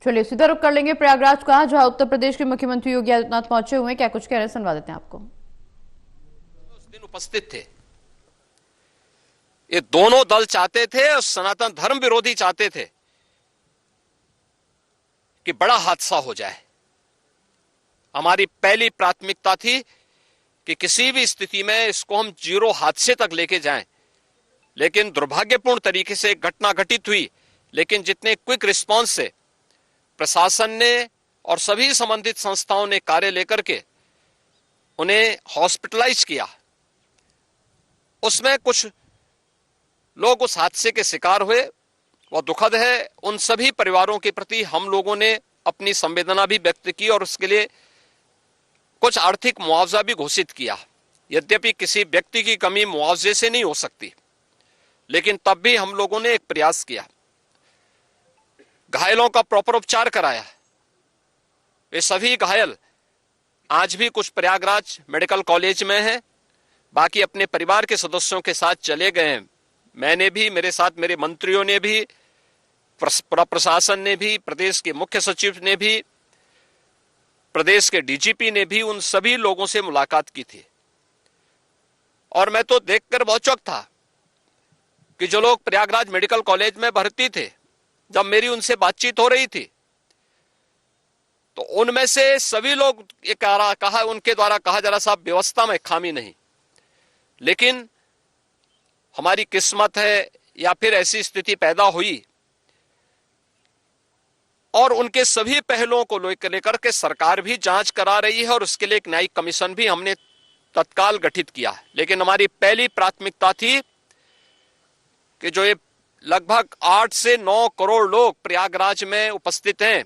चलिए सीधा रुख कर लेंगे प्रयागराज का, जहां उत्तर प्रदेश के मुख्यमंत्री योगी आदित्यनाथ पहुंचे हुए हैं। क्या कुछ कह रहे हैं, सुनवा देते हैं आपको। उस दिन उपस्थित थे। ये दोनों दल चाहते थे और सनातन धर्म विरोधी चाहते थे कि बड़ा हादसा हो जाए। हमारी पहली प्राथमिकता थी कि किसी भी स्थिति में इसको हम जीरो हादसे तक लेके जाएं। लेकिन दुर्भाग्यपूर्ण तरीके से घटना घटित हुई, लेकिन जितने क्विक रिस्पांस से प्रशासन ने और सभी संबंधित संस्थाओं ने कार्य लेकर के उन्हें हॉस्पिटलाइज किया, उसमें कुछ लोग उस हादसे के शिकार हुए। वह दुखद है। उन सभी परिवारों के प्रति हम लोगों ने अपनी संवेदना भी व्यक्त की और उसके लिए कुछ आर्थिक मुआवजा भी घोषित किया। यद्यपि किसी व्यक्ति की कमी मुआवजे से नहीं हो सकती, लेकिन तब भी हम लोगों ने एक प्रयास किया। घायलों का प्रॉपर उपचार कराया। वे सभी घायल आज भी कुछ प्रयागराज मेडिकल कॉलेज में हैं, बाकी अपने परिवार के सदस्यों के साथ चले गए हैं। मैंने भी, मेरे साथ मेरे मंत्रियों ने भी, प्रशासन ने भी, प्रदेश के मुख्य सचिव ने भी, प्रदेश के डीजीपी ने भी उन सभी लोगों से मुलाकात की थी। और मैं तो देखकर बहुत चौंक था कि जो लोग प्रयागराज मेडिकल कॉलेज में भर्ती थे, जब मेरी उनसे बातचीत हो रही थी तो उनमें से सभी लोग ये कहा, उनके द्वारा कहा जा रहा साहब व्यवस्था में खामी नहीं। लेकिन हमारी किस्मत है या फिर ऐसी स्थिति पैदा हुई और उनके सभी पहलुओं को लेकर के सरकार भी जांच करा रही है और उसके लिए एक न्यायिक कमीशन भी हमने तत्काल गठित किया। लेकिन हमारी पहली प्राथमिकता थी कि जो ये लगभग 8 से 9 करोड़ लोग प्रयागराज में उपस्थित हैं,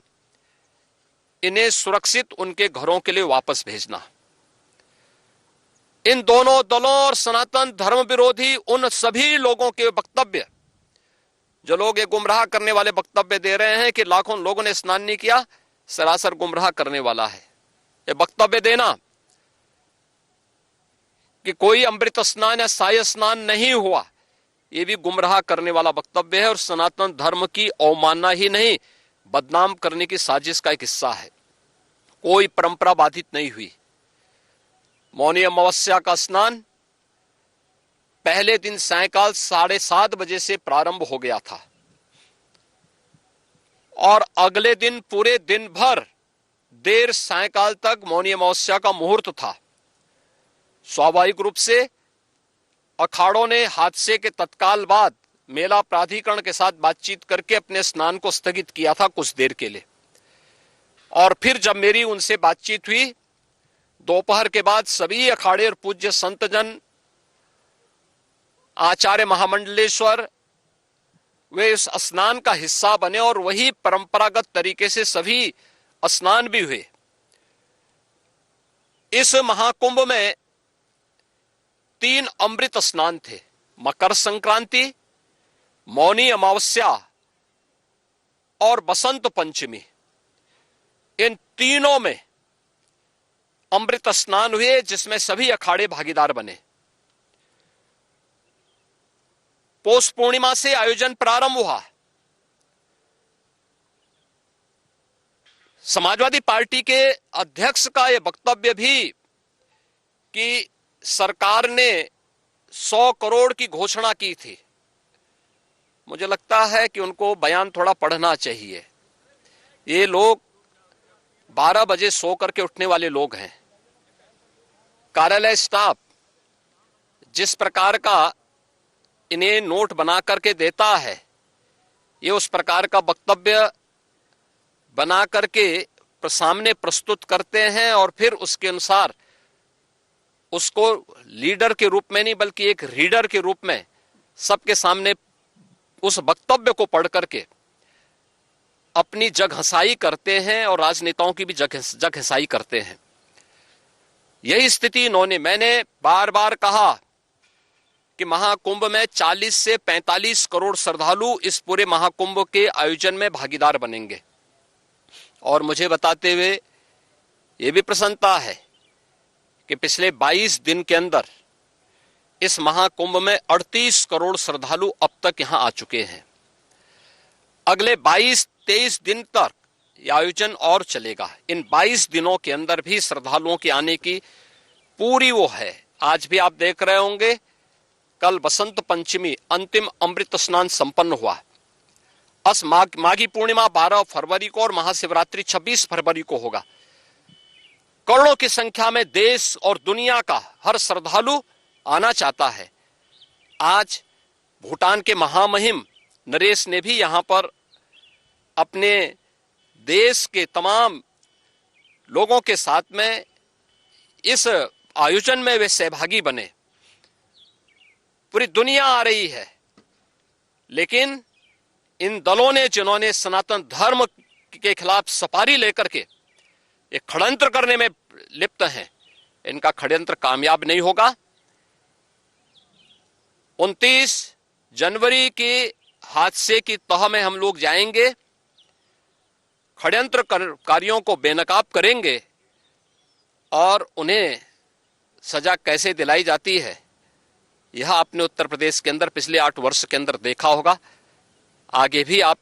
इन्हें सुरक्षित उनके घरों के लिए वापस भेजना। इन दोनों दलों और सनातन धर्म विरोधी उन सभी लोगों के वक्तव्य, जो लोग ये गुमराह करने वाले वक्तव्य दे रहे हैं कि लाखों लोगों ने स्नान नहीं किया, सरासर गुमराह करने वाला है। ये वक्तव्य देना कि कोई अमृत स्नान या साय स्नान नहीं हुआ, ये भी गुमराह करने वाला वक्तव्य है और सनातन धर्म की अवमानना ही नहीं, बदनाम करने की साजिश का एक हिस्सा है। कोई परंपरा बाधित नहीं हुई। मौनी अमावस्या का स्नान पहले दिन सायकाल 7:30 बजे से प्रारंभ हो गया था और अगले दिन पूरे दिन भर देर सायकाल तक मौनी अमावस्या का मुहूर्त था। स्वाभाविक रूप से अखाड़ों ने हादसे के तत्काल बाद मेला प्राधिकरण के साथ बातचीत करके अपने स्नान को स्थगित किया था कुछ देर के लिए। और फिर जब मेरी उनसे बातचीत हुई दोपहर के बाद, सभी अखाड़े और पूज्य संतजन, आचार्य महामंडलेश्वर, वे इस स्नान का हिस्सा बने और वही परंपरागत तरीके से सभी स्नान भी हुए। इस महाकुंभ में 3 अमृत स्नान थे, मकर संक्रांति, मौनी अमावस्या और बसंत पंचमी। इन तीनों में अमृत स्नान हुए जिसमें सभी अखाड़े भागीदार बने। पौष पूर्णिमा से आयोजन प्रारंभ हुआ। समाजवादी पार्टी के अध्यक्ष का यह वक्तव्य भी कि सरकार ने 100 करोड़ की घोषणा की थी, मुझे लगता है कि उनको बयान थोड़ा पढ़ना चाहिए। ये लोग 12 बजे सो करके उठने वाले लोग हैं। कार्यालय स्टाफ जिस प्रकार का इन्हें नोट बना करके देता है, ये उस प्रकार का वक्तव्य बना करके सामने प्रस्तुत करते हैं और फिर उसके अनुसार उसको लीडर के रूप में नहीं बल्कि एक रीडर के रूप में सबके सामने उस वक्तव्य को पढ़ करके अपनी जगहंसाई करते हैं और राजनेताओं की भी जगहंसाई करते हैं। यही स्थिति इन्होंने, मैंने बार बार कहा कि महाकुंभ में 40 से 45 करोड़ श्रद्धालु इस पूरे महाकुंभ के आयोजन में भागीदार बनेंगे। और मुझे बताते हुए यह भी प्रसन्नता है कि पिछले 22 दिन के अंदर इस महाकुंभ में 38 करोड़ श्रद्धालु अब तक यहां आ चुके हैं। अगले 22-23 दिन तक यह आयोजन और चलेगा। इन 22 दिनों के अंदर भी श्रद्धालुओं के आने की पूरी वो है। आज भी आप देख रहे होंगे, कल बसंत पंचमी अंतिम अमृत स्नान संपन्न हुआ। माघी पूर्णिमा 12 फरवरी को और महाशिवरात्रि 26 फरवरी को होगा। करोड़ों की संख्या में देश और दुनिया का हर श्रद्धालु आना चाहता है। आज भूटान के महामहिम नरेश ने भी यहां पर अपने देश के तमाम लोगों के साथ में इस आयोजन में वे सहभागी बने। पूरी दुनिया आ रही है, लेकिन इन दलों ने जिन्होंने सनातन धर्म के खिलाफ सपारी लेकर के एक षड्यंत्र करने में लिप्त हैं, इनका षड्यंत्र कामयाब नहीं होगा। 29 जनवरी के हादसे की तह में हम लोग जाएंगे, षड्यंत्रकारियों को बेनकाब करेंगे और उन्हें सजा कैसे दिलाई जाती है यह आपने उत्तर प्रदेश के अंदर पिछले 8 वर्ष के अंदर देखा होगा। आगे भी आप